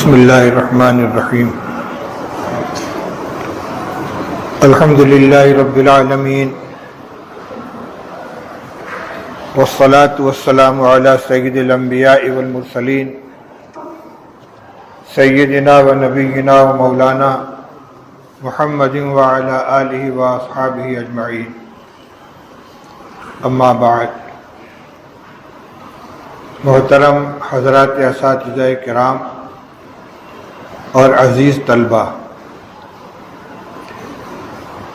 بسم اللہ الرحمن الرحیم الحمد للہ رب العالمین والصلاة والسلام علی سید الانبیاء والمرسلین سیدنا و نبینا و مولانا محمد وعلی آلہ و اصحابہ اجمعین، اما بعد۔ محترم حضرات اساتذہ کرام اور عزیز طلبہ،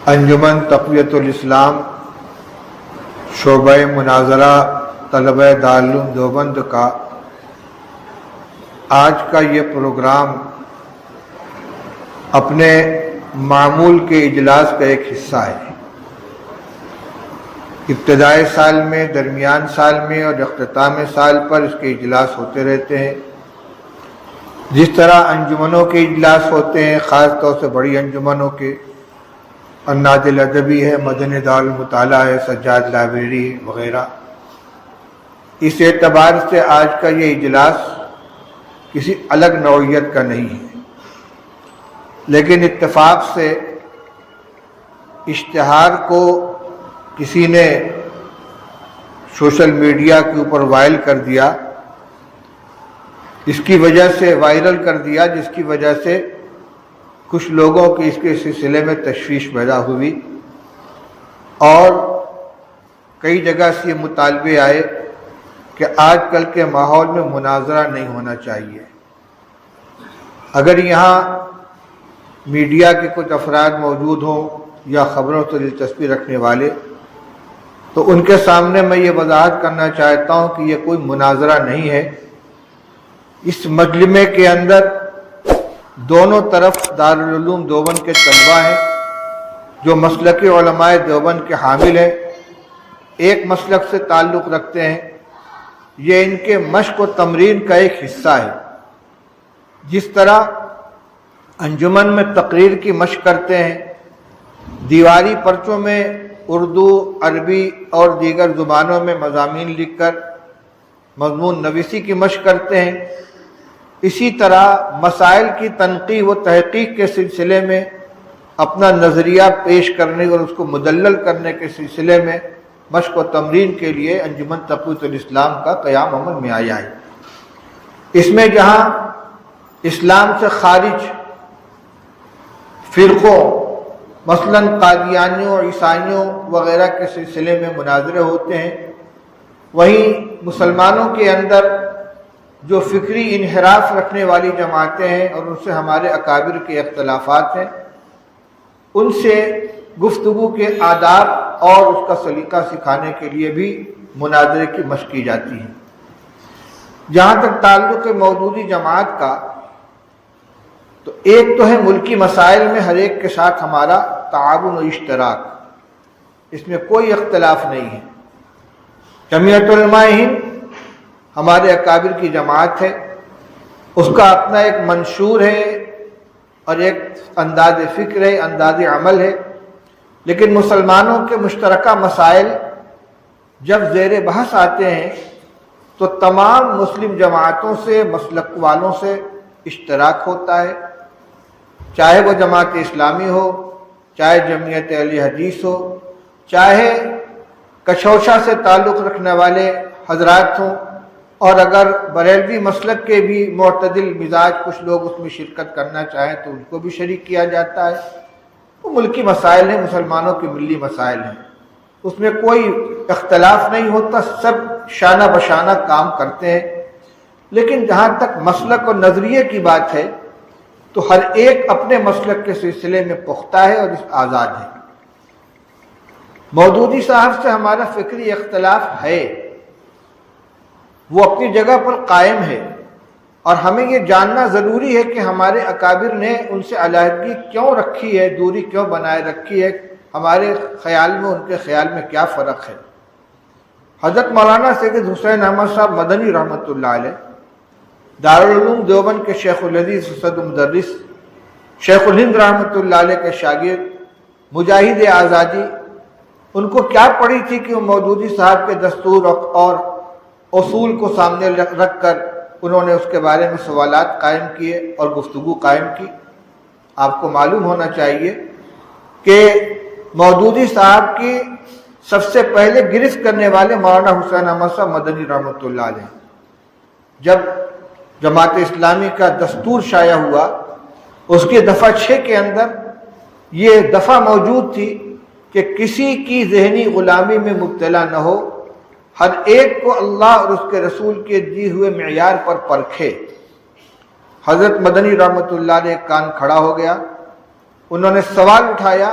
انجمن تقویت الاسلام شعبہ مناظرہ طلبہ دارالعلوم دیوبند کا آج کا یہ پروگرام اپنے معمول کے اجلاس کا ایک حصہ ہے۔ ابتدائی سال میں، درمیان سال میں اور اختتام سال پر اس کے اجلاس ہوتے رہتے ہیں۔ جس طرح انجمنوں کے اجلاس ہوتے ہیں، خاص طور سے بڑی انجمنوں کے، اناد الادبی ہے، مدنی دارالمطالعہ ہے، سجاد لائبریری وغیرہ، اس اعتبار سے آج کا یہ اجلاس کسی الگ نوعیت کا نہیں ہے، لیکن اتفاق سے اشتہار کو کسی نے سوشل میڈیا کے اوپر وائرل کر دیا، اس کی وجہ سے وائرل کر دیا جس کی وجہ سے کچھ لوگوں کی اس کے سلسلے میں تشویش پیدا ہوئی، اور کئی جگہ سے یہ مطالبے آئے کہ آج کل کے ماحول میں مناظرہ نہیں ہونا چاہیے۔ اگر یہاں میڈیا کے کچھ افراد موجود ہوں یا خبروں سے دلچسپی رکھنے والے، تو ان کے سامنے میں یہ وضاحت کرنا چاہتا ہوں کہ یہ کوئی مناظرہ نہیں ہے۔ اس مجلمے کے اندر دونوں طرف دارالعلوم دیوبند کے طلبہ ہیں جو مسلک علماء دیوبند کے حامل ہیں، ایک مسلک سے تعلق رکھتے ہیں۔ یہ ان کے مشق و تمرین کا ایک حصہ ہے۔ جس طرح انجمن میں تقریر کی مشق کرتے ہیں، دیواری پرچوں میں اردو، عربی اور دیگر زبانوں میں مضامین لکھ کر مضمون نویسی کی مشق کرتے ہیں، اسی طرح مسائل کی تنقیح و تحقیق کے سلسلے میں اپنا نظریہ پیش کرنے اور اس کو مدلل کرنے کے سلسلے میں مشق و تمرین کے لیے انجمن تقویت الاسلام کا قیام عمل میں آیا ہے۔ اس میں جہاں اسلام سے خارج فرقوں مثلاً قادیانیوں، عیسائیوں وغیرہ کے سلسلے میں مناظرے ہوتے ہیں، وہیں مسلمانوں کے اندر جو فکری انحراف رکھنے والی جماعتیں ہیں اور ان سے ہمارے اکابر کے اختلافات ہیں، ان سے گفتگو کے آداب اور اس کا سلیقہ سکھانے کے لیے بھی مناظرے کی مشق کی جاتی ہے۔ جہاں تک تعلق ہے موجودی جماعت کا، تو ایک تو ہے ملکی مسائل میں ہر ایک کے ساتھ ہمارا تعاون و اشتراک، اس میں کوئی اختلاف نہیں ہے۔ جمعیت علماء ہند ہمارے اکابر کی جماعت ہے، اس کا اپنا ایک منشور ہے اور ایک انداز فکر ہے، انداز عمل ہے، لیکن مسلمانوں کے مشترکہ مسائل جب زیر بحث آتے ہیں تو تمام مسلم جماعتوں سے، مسلک والوں سے اشتراک ہوتا ہے، چاہے وہ جماعت اسلامی ہو، چاہے جمعیت اہل حدیث ہو، چاہے کچھوچا سے تعلق رکھنے والے حضرات ہوں، اور اگر بریلوی مسلک کے بھی معتدل مزاج کچھ لوگ اس میں شرکت کرنا چاہیں تو ان کو بھی شریک کیا جاتا ہے۔ وہ ملکی مسائل ہیں، مسلمانوں کے ملی مسائل ہیں، اس میں کوئی اختلاف نہیں ہوتا، سب شانہ بشانہ کام کرتے ہیں۔ لیکن جہاں تک مسلک اور نظریے کی بات ہے تو ہر ایک اپنے مسلک کے سلسلے میں پختہ ہے اور اس آزاد ہے۔ مودودی صاحب سے ہمارا فکری اختلاف ہے، وہ اپنی جگہ پر قائم ہے، اور ہمیں یہ جاننا ضروری ہے کہ ہمارے اکابر نے ان سے علیحدگی کیوں رکھی ہے، دوری کیوں بنائے رکھی ہے، ہمارے خیال میں ان کے خیال میں کیا فرق ہے۔ حضرت مولانا سید حسین احمد صاحب مدنی رحمۃ اللہ علیہ دارالعلوم دیوبند کے شیخ الحدیث اسد مدرس، شیخ الہند رحمۃ اللہ علیہ کے شاگرد، مجاہد آزادی، ان کو کیا پڑی تھی کہ وہ مودودی صاحب کے دستور اور اصول کو سامنے رکھ کر انہوں نے اس کے بارے میں سوالات قائم کیے اور گفتگو قائم کی۔ آپ کو معلوم ہونا چاہیے کہ مودودی صاحب کی سب سے پہلے گرفت کرنے والے مولانا حسین احمد صاحب مدنی رحمۃ اللہ علیہ۔ جب جماعت اسلامی کا دستور شائع ہوا، اس کے دفعہ 6 کے اندر یہ دفعہ موجود تھی کہ کسی کی ذہنی غلامی میں مبتلا نہ ہو، ہر ایک کو اللہ اور اس کے رسول کے دیے ہوئے معیار پر پرکھے۔ حضرت مدنی رحمۃ اللہ علیہ کان کھڑا ہو گیا، انہوں نے سوال اٹھایا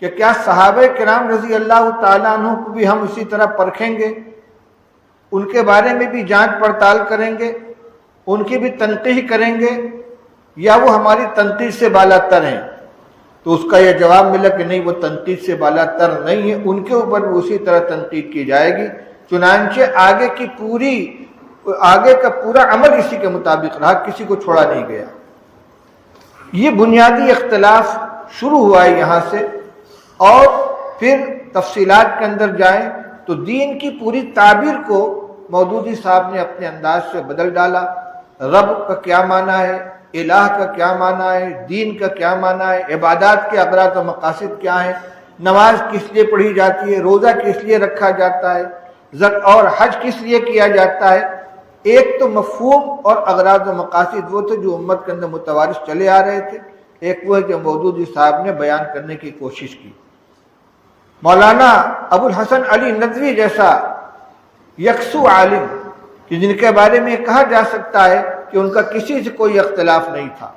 کہ کیا صحابہ کرام رضی اللہ تعالیٰ عنہ کو بھی ہم اسی طرح پرکھیں گے، ان کے بارے میں بھی جانچ پڑتال کریں گے، ان کی بھی تنقیح کریں گے، یا وہ ہماری تنقید سے بالا تر ہیں؟ تو اس کا یہ جواب ملا کہ نہیں، وہ تنقید سے بالا تر نہیں ہے، ان کے اوپر بھی اسی طرح تنقید کی جائے گی۔ چنانچہ آگے کا پورا عمل اسی کے مطابق رہا، کسی کو چھوڑا نہیں گیا۔ یہ بنیادی اختلاف شروع ہوا ہے یہاں سے، اور پھر تفصیلات کے اندر جائیں تو دین کی پوری تعبیر کو مودودی صاحب نے اپنے انداز سے بدل ڈالا۔ رب کا کیا معنی ہے، الہ کا کیا معنی ہے، دین کا کیا معنی ہے، عبادات کے اغراض و مقاصد کیا ہیں، نماز کس لیے پڑھی جاتی ہے، روزہ کس لیے رکھا جاتا ہے، اور حج کس لیے کیا جاتا ہے۔ ایک تو مفہوم اور اغراض و مقاصد وہ تھے جو امت کے اندر متوارث چلے آ رہے تھے، ایک وہ ہے جو مودودی صاحب نے بیان کرنے کی کوشش کی۔ مولانا ابو الحسن علی ندوی جیسا یکسو عالم کہ جن کے بارے میں کہا جا سکتا ہے کہ ان کا کسی سے کوئی اختلاف نہیں تھا،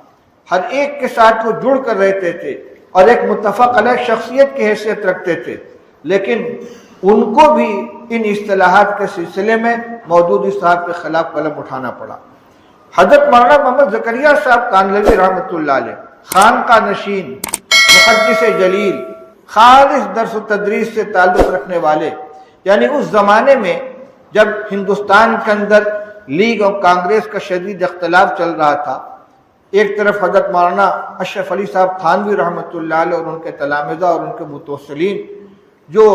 ہر ایک کے ساتھ وہ جڑ کر رہتے تھے اور ایک متفق علیہ شخصیت کی حیثیت رکھتے تھے، لیکن ان کو بھی ان اصطلاحات کے سلسلے میں مودودی صاحب کے خلاف قلم اٹھانا پڑا۔ حضرت مولانا محمد زکریا صاحب کانلوی رحمۃ اللہ علیہ، خانقاہ نشین، محدث جلیل، خالص درس و تدریس سے تعلق رکھنے والے، یعنی اس زمانے میں جب ہندوستان کے اندر لیگ اور کانگریس کا شدید اختلاف چل رہا تھا، ایک طرف حضرت مولانا اشرف علی صاحب تھانوی رحمۃ اللہ علیہ اور ان کے تلامذہ اور ان کے متوسلین جو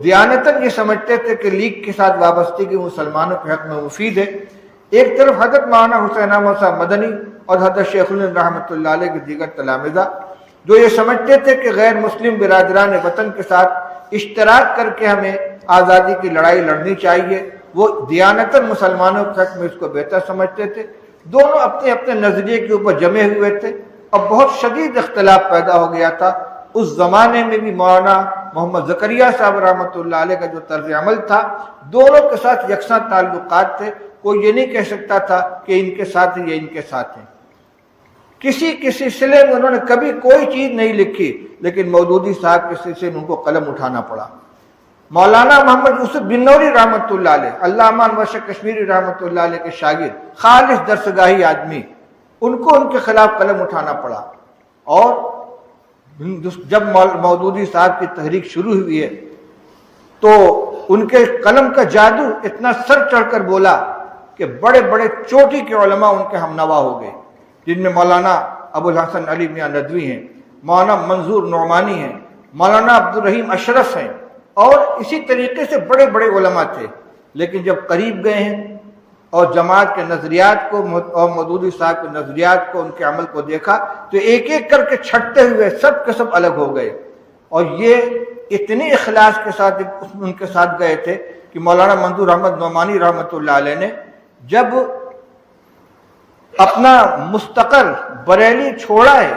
دیانتاً یہ سمجھتے تھے کہ لیگ کے ساتھ وابستگی مسلمانوں کے حق میں مفید ہے، ایک طرف حضرت مولانا حسین احمد صاحب مدنی اور حضرت شیخ الہند رحمۃ اللہ علیہ کے دیگر تلامذہ جو یہ سمجھتے تھے کہ غیر مسلم برادران وطن کے ساتھ اشتراک کر کے ہمیں آزادی کی لڑائی لڑنی چاہیے، وہ دیانتاً مسلمانوں کے حق میں اس کو بہتر سمجھتے تھے۔ دونوں اپنے اپنے نظریے کے اوپر جمے ہوئے تھے اور بہت شدید اختلاف پیدا ہو گیا تھا۔ اس زمانے میں بھی مولانا محمد زکریا صاحب رحمۃ اللہ علیہ کا جو طرز عمل تھا، دونوں کے ساتھ یکساں تعلقات تھے، کوئی یہ نہیں کہہ سکتا تھا کہ ان کے ساتھ ہیں یا ان کے ساتھ ہیں۔ کسی سلسلے میں انہوں نے کبھی کوئی چیز نہیں لکھی، لیکن مودودی صاحب کے سلسلے میں ان کو قلم اٹھانا پڑا۔ مولانا محمد یوسف بنوری رحمۃ اللہ علیہ، علامہ انور شاہ کشمیری رحمۃ اللہ علیہ کے شاگرد، خالص درسگاہی آدمی، ان کو ان کے خلاف قلم اٹھانا پڑا۔ اور جب مودودی صاحب کی تحریک شروع ہوئی ہے تو ان کے قلم کا جادو اتنا سر چڑھ کر بولا کہ بڑے بڑے چوٹی کے علماء ان کے ہمنوا ہو گئے، جن میں مولانا ابو الحسن علی میاں ندوی ہیں، مولانا منظور نعمانی ہیں، مولانا عبدالرحیم اشرف ہیں، اور اسی طریقے سے بڑے بڑے علماء تھے۔ لیکن جب قریب گئے ہیں اور جماعت کے نظریات کو اور مودودی صاحب کے نظریات کو، ان کے عمل کو دیکھا تو ایک ایک کر کے چھٹتے ہوئے سب کے سب الگ ہو گئے، اور یہ اتنی اخلاص کے ساتھ ان کے ساتھ گئے تھے کہ مولانا منظور احمد نعمانی رحمۃ اللہ علیہ نے جب اپنا مستقر بریلی چھوڑا ہے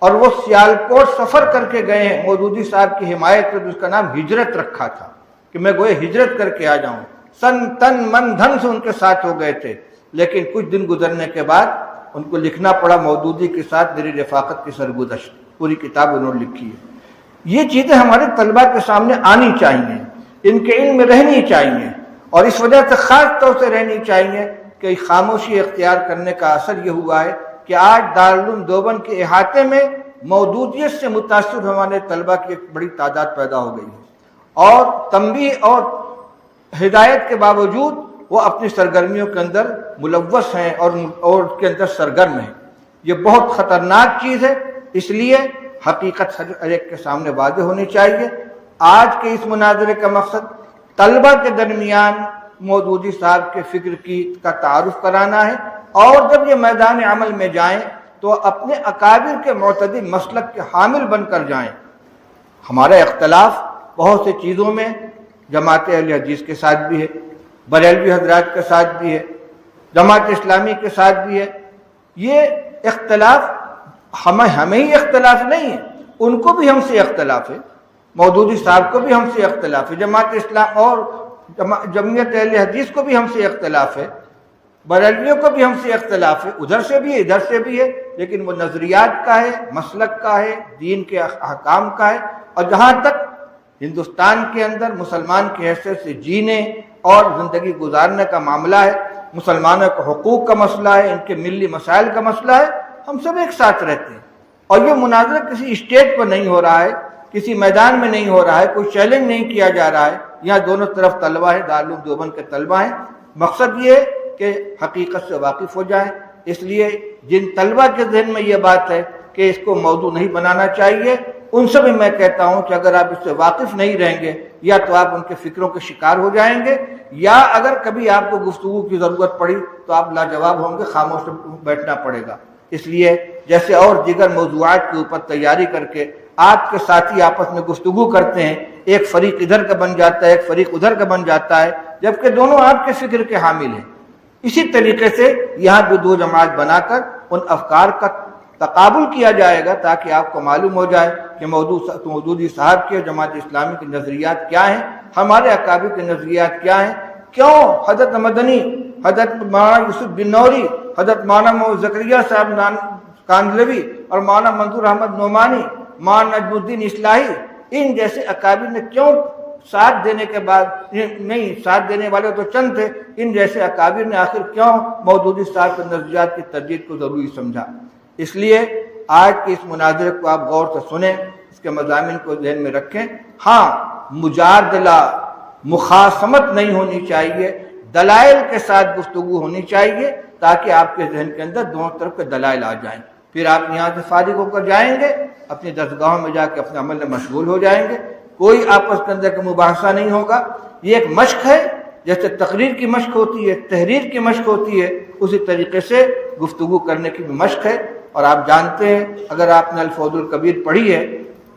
اور وہ سیالکوٹ سفر کر کے گئے ہیں مودودی صاحب کی حمایت میں، اس کا نام ہجرت رکھا تھا کہ میں گویا ہجرت کر کے آ جاؤں، سن تن من دھن سے ان کے ساتھ ہو گئے تھے۔ لیکن کچھ دن گزرنے کے بعد ان کو لکھنا پڑا مودودی کے ساتھ میری رفاقت کی سرگزشت، پوری کتاب انہوں نے لکھی ہے۔ یہ چیزیں ہمارے طلباء کے سامنے آنی چاہیے، ان کے علم میں رہنی چاہیے، اور اس وجہ سے خاص طور سے رہنی چاہیے کہ خاموشی اختیار کرنے کا اثر یہ ہوا ہے کہ آج دارالعلوم دیوبند کے احاطے میں مودودیت سے متاثر ہمارے طلباء کی ایک بڑی تعداد پیدا ہو گئی ہے، اور تنبیہ اور ہدایت کے باوجود وہ اپنی سرگرمیوں کے اندر ملوث ہیں اور اس کے اندر سرگرم ہیں۔ یہ بہت خطرناک چیز ہے، اس لیے حقیقت ہر ایک کے سامنے واضح ہونی چاہیے۔ آج کے اس مناظرے کا مقصد طلبہ کے درمیان مودودی صاحب کے فکر کا تعارف کرانا ہے، اور جب یہ میدان عمل میں جائیں تو اپنے اکابر کے معتدل مسلک کے حامل بن کر جائیں۔ ہمارا اختلاف بہت سی چیزوں میں جماعت اہل حدیث کے ساتھ بھی ہے، بریلوی حضرات کے ساتھ بھی ہے، جماعت اسلامی کے ساتھ بھی ہے۔ یہ اختلاف ہمیں ہی اختلاف نہیں ہے، ان کو بھی ہم سے اختلاف ہے، مودودی صاحب کو بھی ہم سے اختلاف ہے، جماعت اسلام اور جمعیت اہل حدیث کو بھی ہم سے اختلاف ہے، بریلویوں کو بھی ہم سے اختلاف ہے، ادھر سے بھی ہے ادھر سے بھی ہے، لیکن وہ نظریات کا ہے، مسلک کا ہے، دین کے احکام کا ہے۔ اور جہاں تک ہندوستان کے اندر مسلمان کی حیثیت سے جینے اور زندگی گزارنے کا معاملہ ہے، مسلمانوں کے حقوق کا مسئلہ ہے، ان کے ملی مسائل کا مسئلہ ہے، ہم سب ایک ساتھ رہتے ہیں۔ اور یہ مناظرہ کسی اسٹیج پر نہیں ہو رہا ہے، کسی میدان میں نہیں ہو رہا ہے، کوئی چیلنج نہیں کیا جا رہا ہے، یہاں دونوں طرف طلبہ ہے، دارالعلوم دیوبند کے طلبہ ہیں۔ مقصد یہ ہے کہ حقیقت سے واقف ہو جائیں۔ اس لیے جن طلبہ کے ذہن میں یہ بات ہے کہ اس کو موضوع نہیں بنانا چاہیے، ان سے بھی میں کہتا ہوں کہ اگر آپ اس سے واقف نہیں رہیں گے، یا تو آپ ان کے فکروں کے شکار ہو جائیں گے، یا اگر کبھی آپ کو گفتگو کی ضرورت پڑی تو آپ لاجواب ہوں گے، خاموش بیٹھنا پڑے گا۔ اس لیے جیسے اور دیگر موضوعات کے اوپر تیاری کر کے آپ کے ساتھی آپس میں گفتگو کرتے ہیں، ایک فریق ادھر کا بن جاتا ہے، ایک فریق ادھر کا بن جاتا ہے، جبکہ دونوں آپ کے فکر کے حامل ہیں، اسی طریقے سے یہاں بھی دو جماعت بنا کر ان افکار کا تقابل کیا جائے گا، تاکہ آپ کو معلوم ہو جائے کہ مودودی صاحب کے جماعت اسلامی کے نظریات کیا ہیں، ہمارے اکابر کے نظریات کیا ہیں، کیوں حضرت مدنی، حضرت مولانا یوسف بن نوری، حضرت مولانا محمد زکریا صاحب کاندھلوی اور مولانا منظور احمد نعمانی، مولانا نجم الدین اصلاحی، ان جیسے اکابر نے کیوں ساتھ دینے کے بعد نہیں، ساتھ دینے والے تو چند تھے، ان جیسے اکابر نے آخر کیوں مودودی صاحب کے نظریات کی تردید کو ضروری سمجھا۔ اس لیے آج کے اس مناظرے کو آپ غور سے سنیں، اس کے مضامین کو ذہن میں رکھیں۔ ہاں، مجادلہ، مخاصمت نہیں ہونی چاہیے، دلائل کے ساتھ گفتگو ہونی چاہیے، تاکہ آپ کے ذہن کے اندر دونوں طرف کے دلائل آ جائیں۔ پھر آپ یہاں سے فارغ ہو کر جائیں گے، اپنی درسگاہوں میں جا کے اپنے عمل میں مشغول ہو جائیں گے، کوئی آپس کے اندر کا مباحثہ نہیں ہوگا۔ یہ ایک مشق ہے، جیسے تقریر کی مشق ہوتی ہے، تحریر کی مشق ہوتی ہے، اسی طریقے سے گفتگو کرنے کی بھی مشق ہے۔ اور آپ جانتے ہیں، اگر آپ نے الفوز الکبیر پڑھی ہے،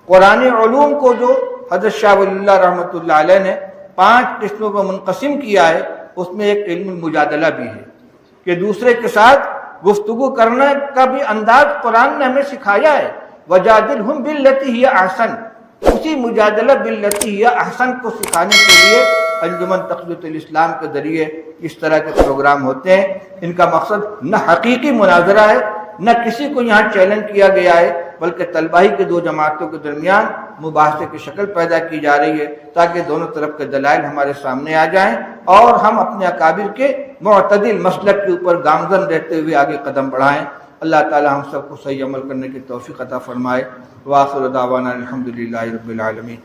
قرآن علوم کو جو حضرت شاہ ولی اللہ رحمۃ اللہ علیہ نے 5 قسموں میں منقسم کیا ہے، اس میں ایک علم المجادلہ بھی ہے، کہ دوسرے کے ساتھ گفتگو کرنے کا بھی انداز قرآن نے ہمیں سکھایا ہے۔ وَجَادِلْهُمْ بِالَّتِي هِيَ أَحْسَنُ، اسی مجادلہ باللتی ہی احسن کو سکھانے کے لیے انجمن تقویت الاسلام کے ذریعے اس طرح کے پروگرام ہوتے ہیں۔ ان کا مقصد نہ حقیقی مناظرہ ہے، نہ کسی کو یہاں چیلنج کیا گیا ہے، بلکہ طلبہ ہی کے دو جماعتوں کے درمیان مباحثے کی شکل پیدا کی جا رہی ہے، تاکہ دونوں طرف کے دلائل ہمارے سامنے آ جائیں اور ہم اپنے اکابر کے معتدل مسلک کے اوپر گامزن رہتے ہوئے آگے قدم بڑھائیں۔ اللہ تعالی ہم سب کو صحیح عمل کرنے کی توفیق عطا فرمائے۔ وآخر دعوانا الحمدللہ رب العالمین۔